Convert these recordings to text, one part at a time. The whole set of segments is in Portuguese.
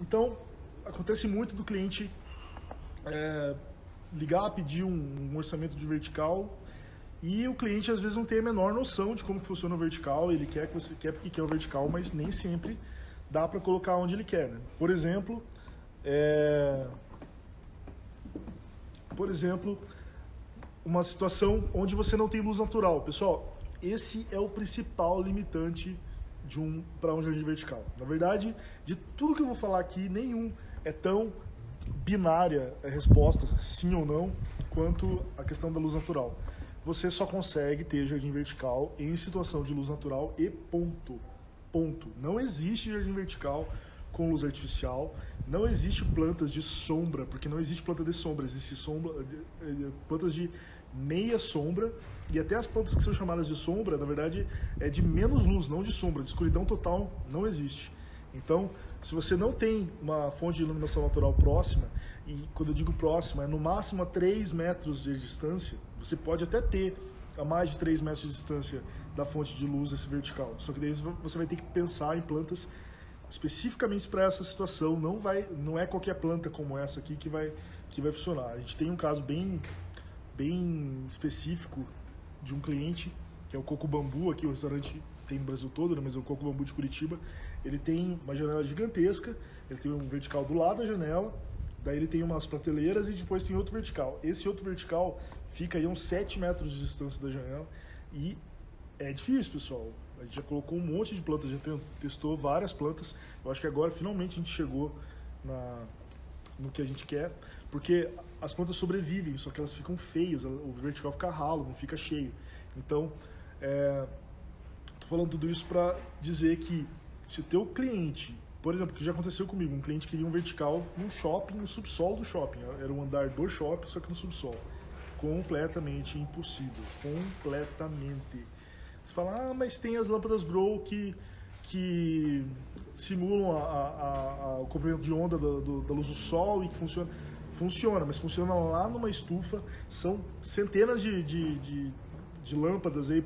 Então, acontece muito do cliente ligar, pedir um orçamento de vertical e o cliente às vezes não tem a menor noção de como funciona o vertical. Ele quer que você quer porque quer o vertical, mas nem sempre dá para colocar onde ele quer, né? Por exemplo, uma situação onde você não tem luz natural. Pessoal, esse é o principal limitante para um jardim vertical. Na verdade, de tudo que eu vou falar aqui, nenhum é tão binária a resposta, sim ou não, quanto a questão da luz natural. Você só consegue ter jardim vertical em situação de luz natural e ponto. Ponto. Não existe jardim vertical com luz artificial, não existe plantas de sombra, porque não existe planta de sombra, existe plantas de meia sombra, e até as plantas que são chamadas de sombra, na verdade, é de menos luz, não de sombra, de escuridão total não existe. Então, se você não tem uma fonte de iluminação natural próxima, e quando eu digo próxima, é no máximo a 3 metros de distância, você pode até ter a mais de 3 metros de distância da fonte de luz desse vertical, só que daí você vai ter que pensar em plantas especificamente para essa situação. Não é qualquer planta como essa aqui que vai funcionar. A gente tem um caso bem específico de um cliente, que é o Coco Bambu, aqui o restaurante tem no Brasil todo, né, mas é o Coco Bambu de Curitiba. Ele tem uma janela gigantesca, ele tem um vertical do lado da janela, daí ele tem umas prateleiras e depois tem outro vertical. Esse outro vertical fica aí a uns 7 metros de distância da janela e é difícil, pessoal. A gente já colocou um monte de plantas, já testou várias plantas. Eu acho que agora finalmente a gente chegou no que a gente quer, porque as plantas sobrevivem, só que elas ficam feias, o vertical fica ralo, não fica cheio. Então, tô falando tudo isso para dizer que se o teu cliente, por exemplo, que já aconteceu comigo, um cliente queria um vertical num shopping, no subsolo do shopping, era um andar do shopping, só que no subsolo. Completamente impossível, completamente. Você fala, mas tem as lâmpadas Grow que simulam o comprimento de onda da luz do sol e que funciona. Funciona, mas funciona lá numa estufa. São centenas de lâmpadas aí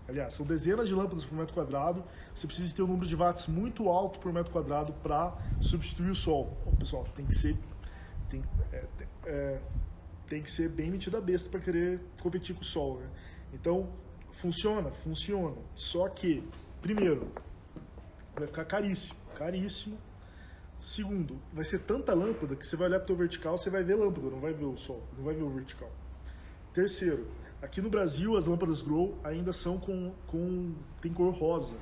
aliás, são dezenas de lâmpadas por metro quadrado. Você precisa ter um número de watts muito alto por metro quadrado para substituir o sol. Bom, pessoal, tem que ser bem metido a besta para querer competir com o sol, né? Então, funciona. Só que, primeiro, vai ficar caríssimo. Segundo, vai ser tanta lâmpada que você vai olhar para o teu vertical, você vai ver lâmpada, não vai ver o sol, não vai ver o vertical. Terceiro, aqui no Brasil as lâmpadas Grow ainda são tem cor rosa.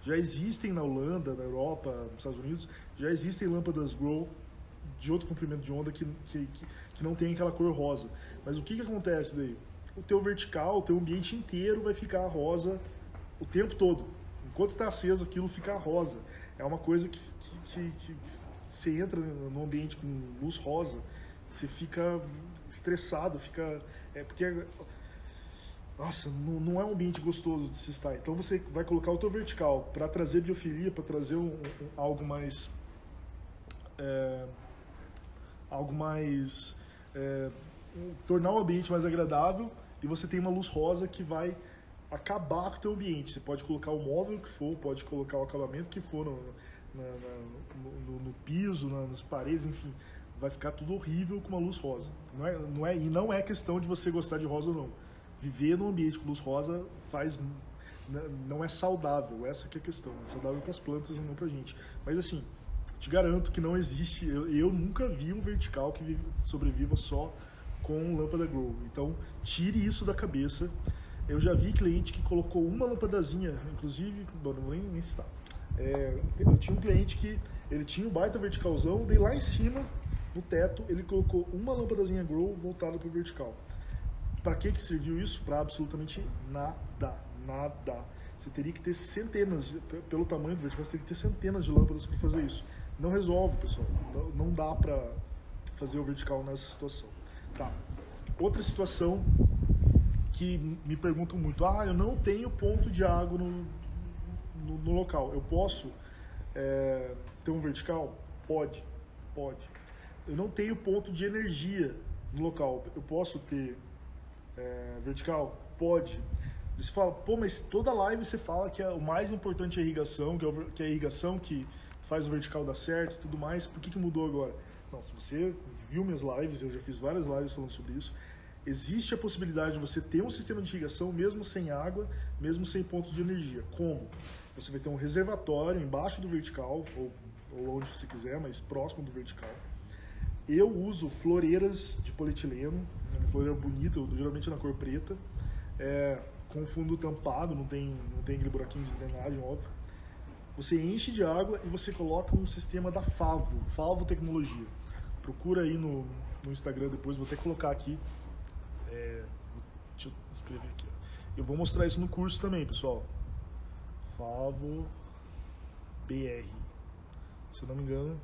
Já existem na Holanda, na Europa, nos Estados Unidos, já existem lâmpadas Grow de outro comprimento de onda que não tem aquela cor rosa. Mas o que acontece daí? O teu vertical, o teu ambiente inteiro vai ficar rosa o tempo todo. Enquanto está aceso, aquilo fica rosa. É uma coisa que você entra no ambiente com luz rosa, você fica estressado, porque nossa, não é um ambiente gostoso de se estar. Então você vai colocar o teu vertical para trazer biofilia, para trazer algo mais tornar o ambiente mais agradável, e você tem uma luz rosa que vai acabar com o teu ambiente. Você pode colocar o móvel que for, pode colocar o acabamento que for no piso, nas paredes, enfim, vai ficar tudo horrível com uma luz rosa. E não é questão de você gostar de rosa ou não. Viver num ambiente com luz rosa não é saudável, essa que é a questão. É saudável para as plantas e não para a gente. Mas assim, te garanto que não existe, eu nunca vi um vertical que sobreviva só com lâmpada Grow. Então, tire isso da cabeça. Eu já vi cliente que colocou uma lâmpadazinha, inclusive, não vou nem citar. Eu tinha um cliente que ele tinha um baita verticalzão, daí lá em cima, no teto, ele colocou uma lâmpadazinha Grow voltada para o vertical. Para que serviu isso? Para absolutamente nada. Você teria que ter centenas, pelo tamanho do vertical, você teria que ter centenas de lâmpadas para fazer isso. Não resolve, pessoal. Não dá para fazer o vertical nessa situação. Tá. Outra situação que me perguntam muito, eu não tenho ponto de água no local, eu posso ter um vertical? Pode. Eu não tenho ponto de energia no local, eu posso ter vertical? Pode. Você fala, mas toda live você fala que o mais importante é a irrigação, que é a irrigação que faz o vertical dar certo e tudo mais. Por que mudou agora? Não, se você viu minhas lives, eu já fiz várias lives falando sobre isso, existe a possibilidade de você ter um sistema de irrigação mesmo sem água, mesmo sem ponto de energia. Como? Você vai ter um reservatório embaixo do vertical, ou onde você quiser, mas próximo do vertical. Eu uso floreiras de polietileno, uma floreira bonita, geralmente na cor preta, com fundo tampado, não tem aquele buraquinho de drenagem, óbvio. Você enche de água e você coloca um sistema da Favo Tecnologia. Procura aí no Instagram depois, vou até colocar aqui. Deixa eu escrever aqui. Eu vou mostrar isso no curso também, pessoal. Favo BR. Se eu não me engano,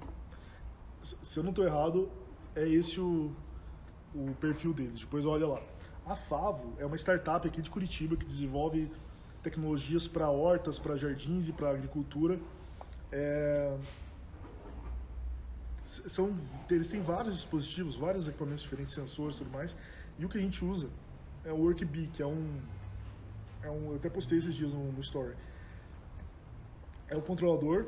se eu não estou errado, é esse o perfil deles. Depois olha lá. A Favo é uma startup aqui de Curitiba que desenvolve tecnologias para hortas, para jardins e para agricultura. Eles têm vários dispositivos, vários equipamentos diferentes, sensores e tudo mais. E o que a gente usa é o WorkBee, que eu até postei esses dias no Story. É um controlador,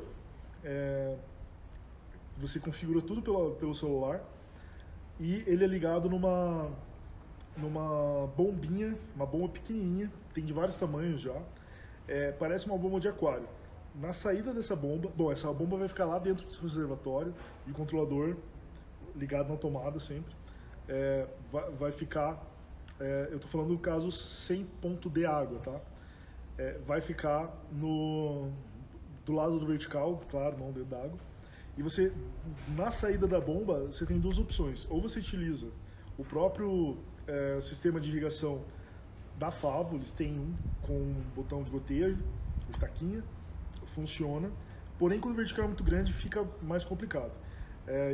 você configura tudo pelo celular e ele é ligado numa bombinha, uma bomba pequenininha, tem de vários tamanhos já, parece uma bomba de aquário. Na saída dessa bomba, essa bomba vai ficar lá dentro do seu reservatório e o controlador ligado na tomada sempre, vai ficar, eu estou falando do caso sem ponto de água, tá? Vai ficar do lado do vertical, claro, não dentro d'água. E você, na saída da bomba, você tem duas opções. Ou você utiliza o próprio sistema de irrigação da Favo, eles têm um com um botão de gotejo, estaquinha, funciona. Porém, quando o vertical é muito grande, fica mais complicado.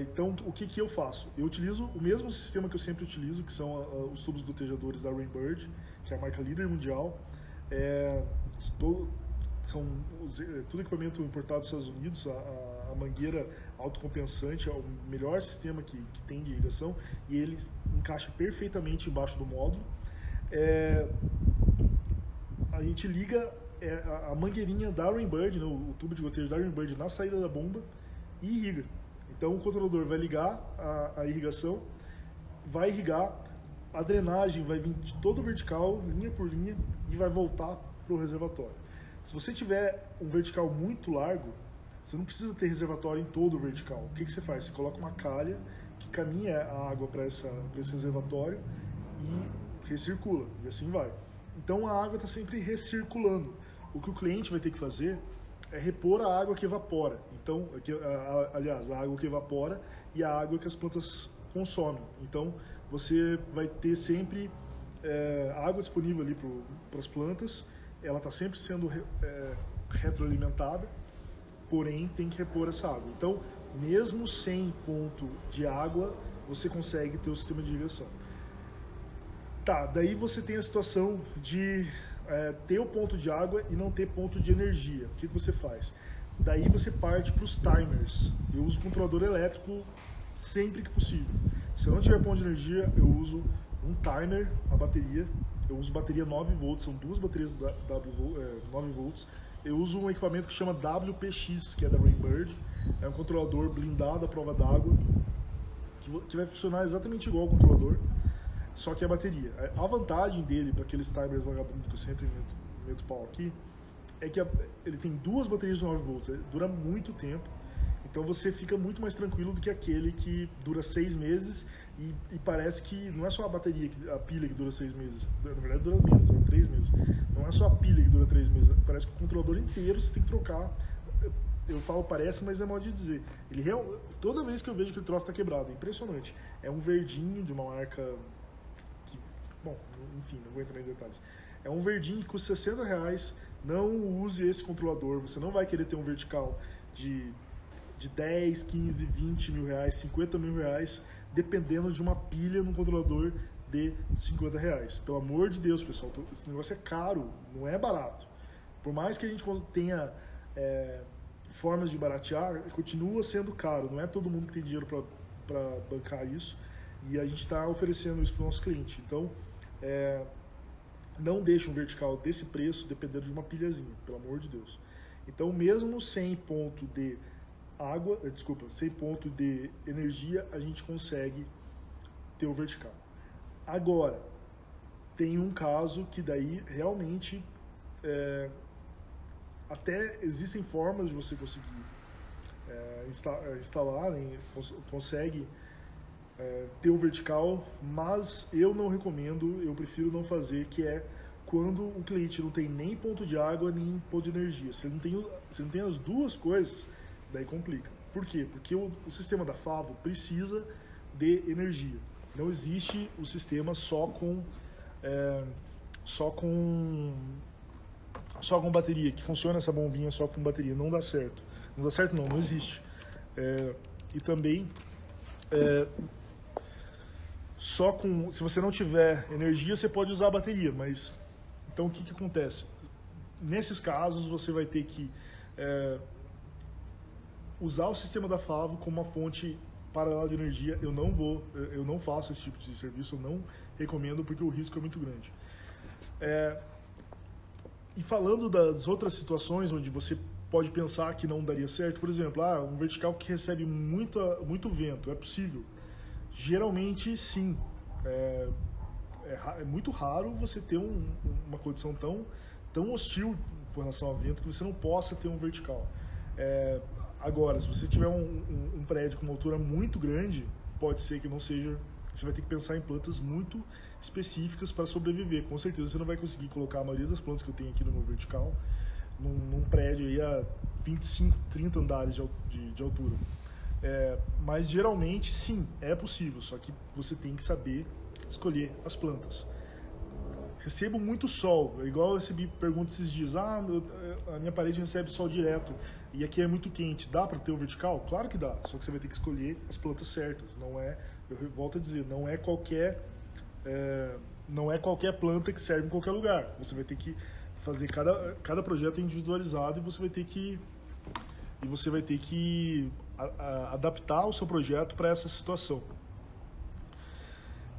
Então, o que eu faço? Eu utilizo o mesmo sistema que eu sempre utilizo, que são os tubos gotejadores da Rainbird, que é a marca líder mundial. São tudo equipamento importado dos Estados Unidos, a mangueira autocompensante é o melhor sistema que tem de irrigação e ele encaixa perfeitamente embaixo do módulo. A gente liga a mangueirinha da Rainbird, o tubo de gotejo da Rainbird na saída da bomba e irriga. Então o controlador vai ligar a irrigação, vai irrigar, a drenagem vai vir de todo o vertical, linha por linha, e vai voltar para o reservatório. Se você tiver um vertical muito largo, você não precisa ter reservatório em todo o vertical. O que você faz? Você coloca uma calha que caminha a água para esse reservatório e recircula, e assim vai. Então a água está sempre recirculando. O que o cliente vai ter que fazer é repor a água que evapora. Então, aliás, a água que evapora e a água que as plantas consomem. Então, você vai ter sempre água disponível ali para as plantas. Ela está sempre sendo retroalimentada, porém tem que repor essa água. Então, mesmo sem ponto de água, você consegue ter o sistema de irrigação. Tá, daí você tem a situação de ter o ponto de água e não ter ponto de energia. O que você faz? Daí você parte para os timers. Eu uso controlador elétrico sempre que possível. Se eu não tiver ponto de energia, eu uso um timer, a bateria. Eu uso bateria 9 volts, são duas baterias 9 volts. Eu uso um equipamento que chama WPX, que é da Rainbird. É um controlador blindado à prova d'água, que vai funcionar exatamente igual ao controlador, só que a bateria. A vantagem dele, para aqueles timers vagabundos que eu sempre meto pau aqui, é que ele tem duas baterias de 9 volts, dura muito tempo. Então você fica muito mais tranquilo do que aquele que dura 6 meses e parece que não é só a bateria, a pilha que dura 6 meses, na verdade dura menos, dura 3 meses. Não é só a pilha que dura 3 meses, parece que o controlador inteiro você tem que trocar. Eu falo parece, mas é modo de dizer. Toda vez que eu vejo que o troço está quebrado, é impressionante. É um verdinho de uma marca que, bom, enfim, não vou entrar em detalhes. É um verdinho que custa R$60, não use esse controlador, você não vai querer ter um vertical de 10, 15, 20 mil reais, 50 mil reais, dependendo de uma pilha num controlador de R$50. Pelo amor de Deus, pessoal, esse negócio é caro, não é barato. Por mais que a gente tenha formas de baratear, continua sendo caro, não é todo mundo que tem dinheiro para bancar isso, e a gente está oferecendo isso para o nosso cliente. Então, não deixe um vertical desse preço dependendo de uma pilhazinha, pelo amor de Deus. Então, mesmo sem ponto de sem ponto de energia, a gente consegue ter o vertical. Agora, tem um caso que daí realmente até existem formas de você conseguir instalar, né, consegue ter o vertical, mas eu não recomendo, eu prefiro não fazer, que é quando o cliente não tem nem ponto de água nem ponto de energia. Se não tem as duas coisas, daí complica. Por quê? Porque o sistema da Favo precisa de energia. Não existe o sistema só com bateria, que funciona essa bombinha só com bateria. Não dá certo. Não dá certo não existe. E também, se você não tiver energia, você pode usar a bateria, mas então o que acontece? Nesses casos, você vai ter que usar o sistema da Favo como uma fonte paralela de energia. Eu não faço esse tipo de serviço, eu não recomendo, porque o risco é muito grande. E falando das outras situações onde você pode pensar que não daria certo, por exemplo, um vertical que recebe muito vento, é possível? Geralmente, sim. É muito raro você ter uma condição tão hostil com relação ao vento que você não possa ter um vertical. Agora, se você tiver um prédio com uma altura muito grande, pode ser que não seja. Você vai ter que pensar em plantas muito específicas para sobreviver. Com certeza você não vai conseguir colocar a maioria das plantas que eu tenho aqui no meu vertical num prédio aí a 25, 30 andares de altura. Mas geralmente sim, é possível, só que você tem que saber escolher as plantas. Recebo muito sol, igual eu recebi perguntas esses dias, a minha parede recebe sol direto e aqui é muito quente, dá para ter um vertical? Claro que dá, só que você vai ter que escolher as plantas certas. Eu volto a dizer, não é qualquer planta que serve em qualquer lugar. Você vai ter que fazer cada projeto individualizado e você vai ter que adaptar o seu projeto para essa situação.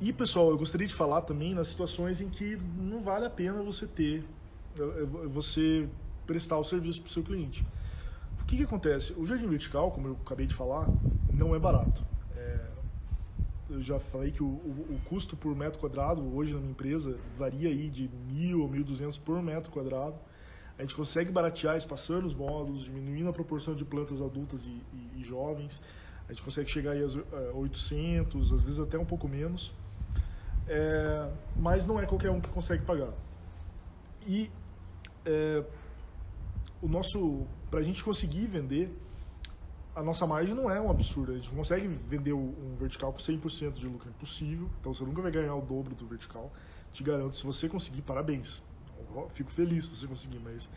E, pessoal, eu gostaria de falar também nas situações em que não vale a pena você prestar o serviço para o seu cliente. O que acontece? O jardim vertical, como eu acabei de falar, não é barato. Eu já falei que o custo por metro quadrado hoje na minha empresa varia aí de 1.000 ou 1.200 por metro quadrado. A gente consegue baratear espaçando os módulos, diminuindo a proporção de plantas adultas e jovens. A gente consegue chegar aí a 800, às vezes até um pouco menos. Mas não é qualquer um que consegue pagar. E para a gente conseguir vender, a nossa margem não é um absurdo. A gente não consegue vender um vertical com 100% de lucro, é impossível. Então você nunca vai ganhar o dobro do vertical. Te garanto, se você conseguir, parabéns. Eu fico feliz se você conseguir, mas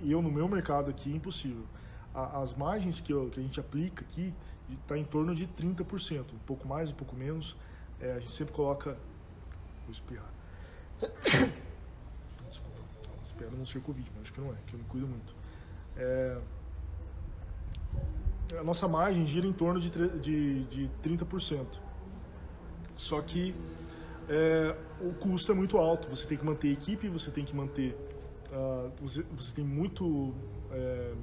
no meu mercado aqui é impossível. As margens que a gente aplica aqui está em torno de 30%, um pouco mais, um pouco menos. A gente sempre coloca... Vou espirrar. Desculpa, espero não ser Covid, mas acho que não é, que eu me cuido muito. A nossa margem gira em torno de 30%. Só que o custo é muito alto. Você tem que manter a equipe, você tem que manter... você tem muito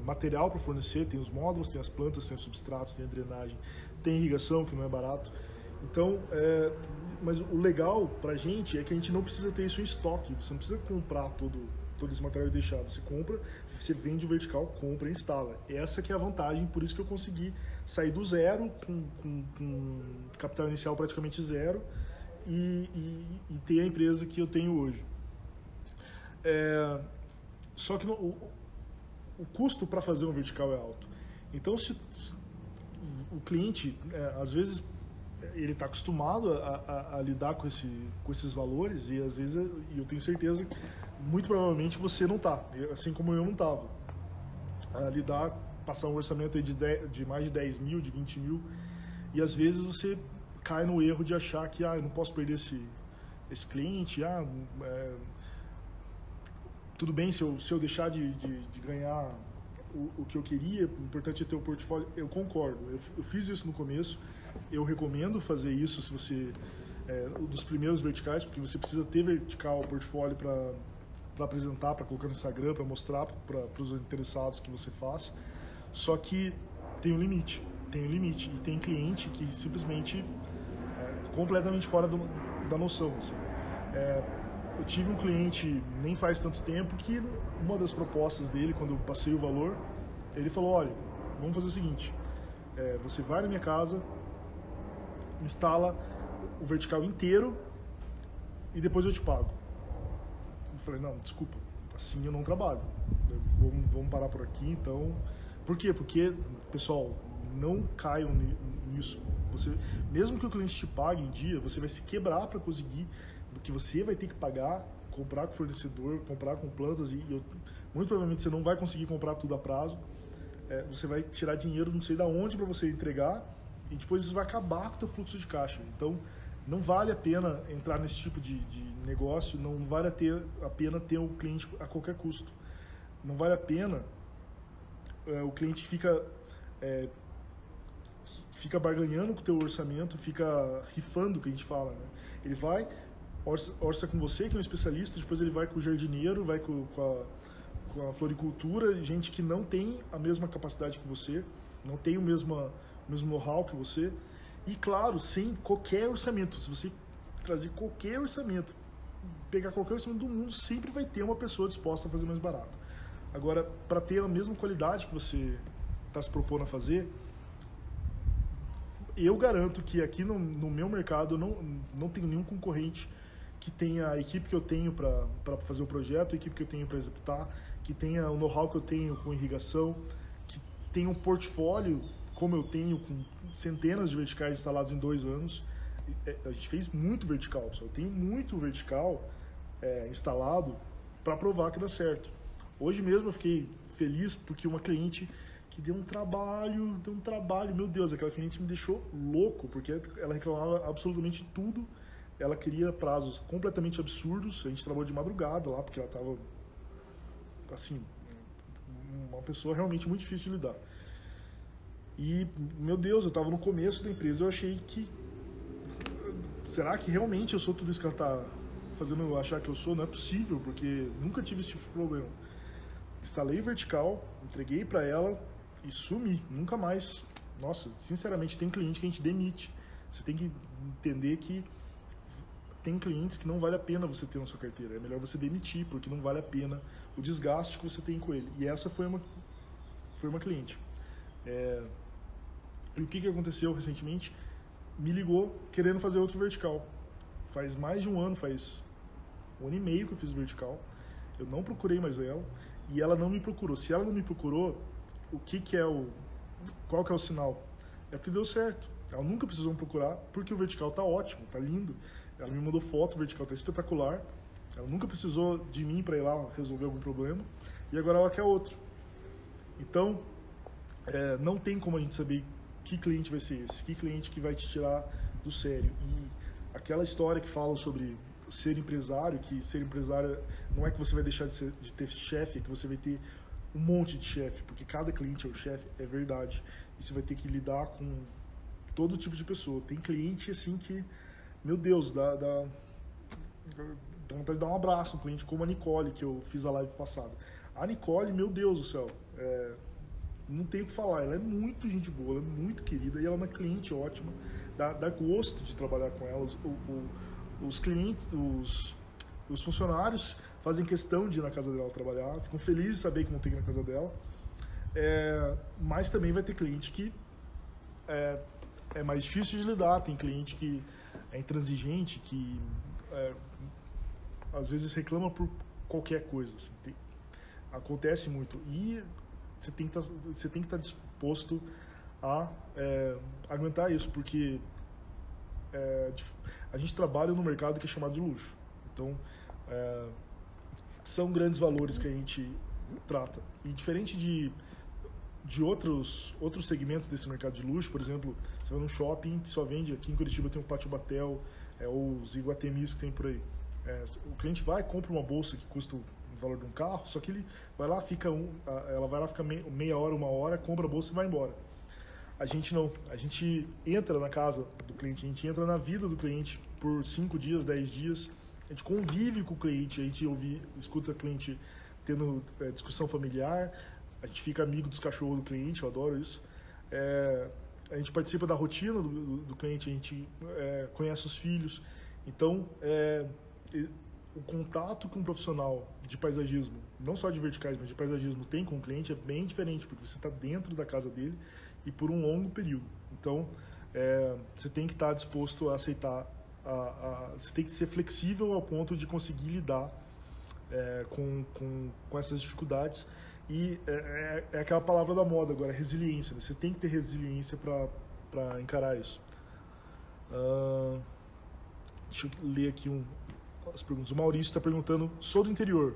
material para fornecer, tem os módulos, tem as plantas, tem os substratos, tem a drenagem, tem irrigação, que não é barato. Então, mas o legal para a gente é que a gente não precisa ter isso em estoque. Você não precisa comprar todo esse material e deixar. Você compra, você vende o vertical, compra e instala. Essa que é a vantagem, por isso que eu consegui sair do zero, com capital inicial praticamente zero, e ter a empresa que eu tenho hoje. Só que o custo para fazer um vertical é alto. Então, se o cliente, às vezes, ele está acostumado a lidar com esses valores, e às vezes eu tenho certeza que muito provavelmente você não está, assim como eu não estava. Passar um orçamento aí de mais de 10 mil, de 20 mil, e às vezes você cai no erro de achar que eu não posso perder esse cliente, tudo bem se eu deixar de ganhar o que eu queria, o importante é ter o portfólio. Eu concordo, eu fiz isso no começo, eu recomendo fazer isso se você dos primeiros verticais, porque você precisa ter vertical, portfólio para apresentar, para colocar no Instagram, para mostrar para os interessados que você faz. Só que tem um limite, e tem cliente que simplesmente completamente fora da noção, assim. Eu tive um cliente nem faz tanto tempo que uma das propostas dele, quando eu passei o valor, ele falou, olha, vamos fazer o seguinte, você vai na minha casa, instala o vertical inteiro e depois eu te pago. Eu falei, não, desculpa, assim eu não trabalho, vamos parar por aqui então. Por quê? Porque, pessoal, não caiam nisso. Mesmo que o cliente te pague em dia, você vai se quebrar para conseguir, porque você vai ter que pagar, comprar com fornecedor, comprar com plantas muito provavelmente você não vai conseguir comprar tudo a prazo. Você vai tirar dinheiro não sei da onde para você entregar e depois isso vai acabar com o teu fluxo de caixa. Então, não vale a pena entrar nesse tipo de negócio, não vale a pena ter o cliente a qualquer custo. Não vale a pena o cliente fica barganhando com o teu orçamento, fica rifando, que a gente fala, né? Ele vai, orça com você, que é um especialista, depois ele vai com o jardineiro, vai com a floricultura, gente que não tem a mesma capacidade que você, não tem o mesmo know-how que você, e claro, sem qualquer orçamento. Se você trazer qualquer orçamento, pegar qualquer orçamento do mundo, sempre vai ter uma pessoa disposta a fazer mais barato. Agora, para ter a mesma qualidade que você está se propondo a fazer, eu garanto que aqui no meu mercado eu não tenho nenhum concorrente que tenha a equipe que eu tenho para fazer o projeto, a equipe que eu tenho para executar, que tenha o know-how que eu tenho com irrigação, que tenha um portfólio como eu tenho, com centenas de verticais instalados em 2 anos. A gente fez muito vertical, pessoal. Eu tenho muito vertical instalado para provar que dá certo. Hoje mesmo eu fiquei feliz porque uma cliente que deu um trabalho, meu Deus, aquela cliente me deixou louco, porque ela reclamava absolutamente tudo, ela queria prazos completamente absurdos, a gente trabalhou de madrugada lá, porque ela estava, assim, uma pessoa realmente muito difícil de lidar. E, meu Deus, eu estava no começo da empresa, eu achei que, será que realmente eu sou tudo isso que ela está fazendo eu achar que eu sou? Não é possível, porque nunca tive esse tipo de problema. Instalei vertical, entreguei para ela e sumi, nunca mais. Nossa, sinceramente, tem cliente que a gente demite. Você tem que entender que tem clientes que não vale a pena você ter na sua carteira. É melhor você demitir, porque não vale a pena o desgaste que você tem com ele. E essa foi uma cliente. E o que aconteceu recentemente? Me ligou querendo fazer outro vertical. Faz mais de um ano, faz 1 ano e meio que eu fiz vertical. Eu não procurei mais ela e ela não me procurou. Se ela não me procurou, qual que é o sinal? É porque deu certo. Ela nunca precisou me procurar porque o vertical tá ótimo, tá lindo. Ela me mandou foto, o vertical tá espetacular. Ela nunca precisou de mim para ir lá resolver algum problema e agora ela quer outro. Então, não tem como a gente saber que cliente vai ser esse, que cliente que vai te tirar do sério. E aquela história que fala sobre ser empresário, que ser empresário não é que você vai deixar de ter chefe, é que você vai ter um monte de chefe, porque cada cliente é o chefe, é verdade. E você vai ter que lidar com todo tipo de pessoa. Tem cliente assim que, meu Deus, dá vontade de dar um abraço, um cliente como a Nicole, que eu fiz a live passada. A Nicole, meu Deus do céu, não tenho o que falar, ela é muito gente boa, ela é muito querida e ela é uma cliente ótima, dá gosto de trabalhar com ela. Os clientes, os funcionários fazem questão de ir na casa dela trabalhar, ficam felizes de saber que vão ter que ir na casa dela. Mas também vai ter cliente que é mais difícil de lidar, tem cliente que é intransigente, que às vezes reclama por qualquer coisa. Assim, acontece muito. E você tem que estar disposto a aguentar isso, porque a gente trabalha no mercado que é chamado de luxo. Então, são grandes valores que a gente trata. E diferente de outros segmentos desse mercado de luxo, por exemplo, você vai num shopping que só vende, aqui em Curitiba tem o Pátio Batel, ou os Iguatemis que tem por aí. O cliente vai, compra uma bolsa que custa o valor de um carro, só que ele vai lá, ela vai lá, fica meia hora, 1 hora, compra a bolsa e vai embora. A gente não, a gente entra na casa do cliente, a gente entra na vida do cliente por 5 dias, 10 dias, a gente convive com o cliente, a gente escuta o cliente tendo discussão familiar, a gente fica amigo dos cachorros do cliente, eu adoro isso. A gente participa da rotina do cliente, a gente conhece os filhos. Então, o contato que um profissional de paisagismo, não só de verticais, mas de paisagismo, tem com o cliente é bem diferente, porque você está dentro da casa dele e por um longo período. Então, você tem que estar disposto a aceitar, você tem que ser flexível ao ponto de conseguir lidar com essas dificuldades. E é aquela palavra da moda agora, resiliência, né? Você tem que ter resiliência para encarar isso. Deixa eu ler aqui as perguntas. O Maurício está perguntando: sou do interior,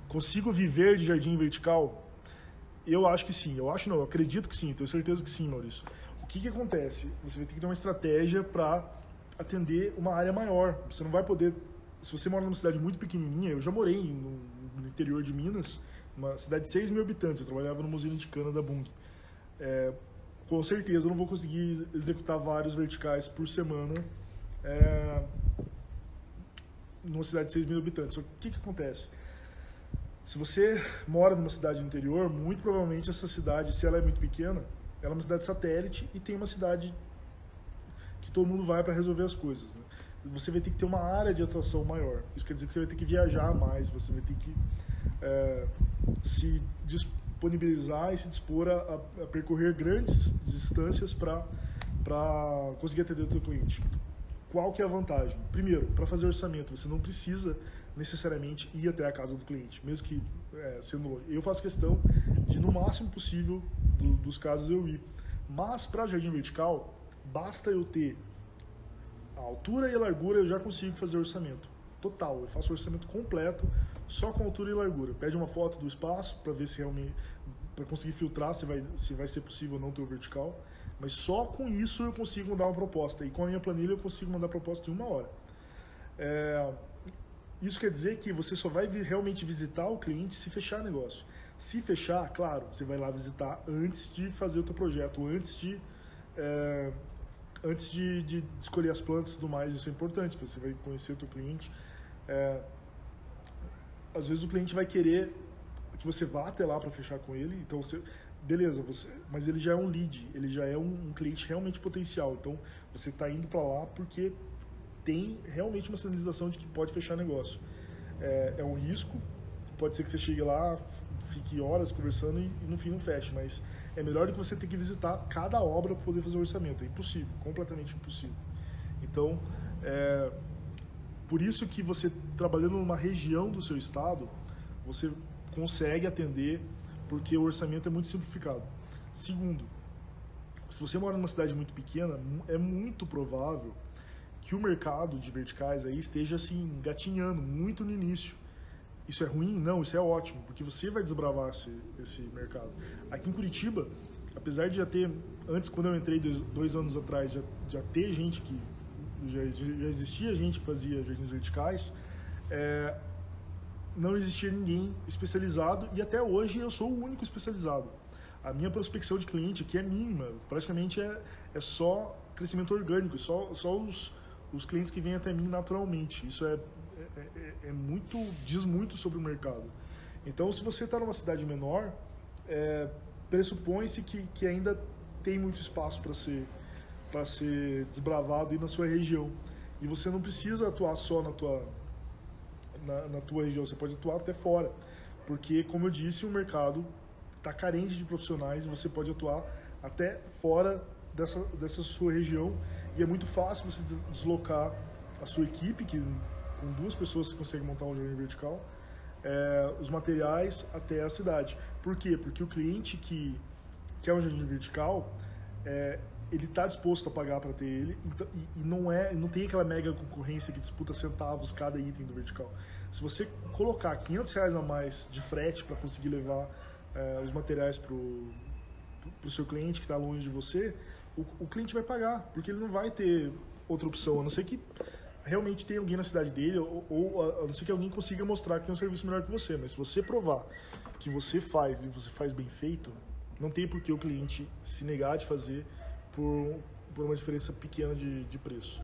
consigo viver de jardim vertical? Eu acho que sim. Eu acredito que sim, tenho certeza que sim, Maurício. O que acontece? Você vai ter que ter uma estratégia para atender uma área maior. Você não vai poder... Se você mora numa cidade muito pequenininha, eu já morei no interior de Minas, uma cidade de 6 mil habitantes, eu trabalhava numa usina de cana da Bunge. Com certeza eu não vou conseguir executar vários verticais por semana numa cidade de 6 mil habitantes. O que acontece? Se você mora numa cidade do interior, muito provavelmente essa cidade, se ela é muito pequena, ela é uma cidade satélite e tem uma cidade que todo mundo vai para resolver as coisas, né? Você vai ter que ter uma área de atuação maior. Isso quer dizer que você vai ter que viajar mais, você vai ter que se disponibilizar e se dispor a percorrer grandes distâncias para conseguir atender o seu cliente. Qual que é a vantagem? Primeiro, para fazer orçamento, você não precisa necessariamente ir até a casa do cliente, mesmo que sendo longe. Eu faço questão de, no máximo possível dos casos, eu ir. Mas, para jardim vertical, basta eu ter a altura e a largura, eu já consigo fazer orçamento total. Eu faço orçamento completo, só com altura e largura. Pede uma foto do espaço para ver se realmente, para conseguir filtrar se vai ser possível ou não ter o vertical. Mas só com isso eu consigo mandar uma proposta. E com a minha planilha eu consigo mandar proposta em 1 hora. Isso quer dizer que você só vai realmente visitar o cliente se fechar negócio. Se fechar, claro, você vai lá visitar antes de fazer o teu projeto, antes de escolher as plantas e tudo mais. Isso é importante, você vai conhecer o teu cliente. Às vezes o cliente vai querer que você vá até lá para fechar com ele, então beleza, mas ele já é um lead, ele já é um cliente realmente potencial, então você está indo para lá porque tem realmente uma sinalização de que pode fechar negócio. É um risco, pode ser que você chegue lá, fique horas conversando e no fim não feche, mas é melhor do que você ter que visitar cada obra para poder fazer o orçamento. É impossível, completamente impossível. Então, por isso que você, trabalhando numa região do seu estado, você consegue atender, porque o orçamento é muito simplificado. Segundo, se você mora numa cidade muito pequena, é muito provável que o mercado de verticais aí esteja assim, engatinhando muito no início. Isso é ruim? Não, isso é ótimo, porque você vai desbravar esse mercado. Aqui em Curitiba, apesar de já ter, antes quando eu entrei 2 anos atrás, já ter gente que, já existia gente que fazia jardins verticais, não existia ninguém especializado e até hoje eu sou o único especializado. A minha prospecção de cliente aqui é mínima, praticamente é só crescimento orgânico, só os clientes que vêm até mim naturalmente. Isso diz muito sobre o mercado. Então, se você está numa cidade menor, pressupõe-se que ainda tem muito espaço para ser desbravado aí na sua região. E você não precisa atuar só na tua região, você pode atuar até fora. Porque, como eu disse, o mercado está carente de profissionais e você pode atuar até fora dessa sua região. E é muito fácil você deslocar a sua equipe, que com 2 pessoas você consegue montar um jardim vertical, os materiais até a cidade. Por quê? Porque o cliente que quer um jardim vertical, ele está disposto a pagar para ter ele, então, e não tem aquela mega concorrência que disputa centavos cada item do vertical. Se você colocar R$500 a mais de frete para conseguir levar os materiais para o seu cliente que está longe de você, o cliente vai pagar, porque ele não vai ter outra opção, a não ser que realmente tenha alguém na cidade dele, ou a não ser que alguém consiga mostrar que tem um serviço melhor que você. Mas se você provar que você faz e você faz bem feito, não tem por que o cliente se negar de fazer por uma diferença pequena de preço.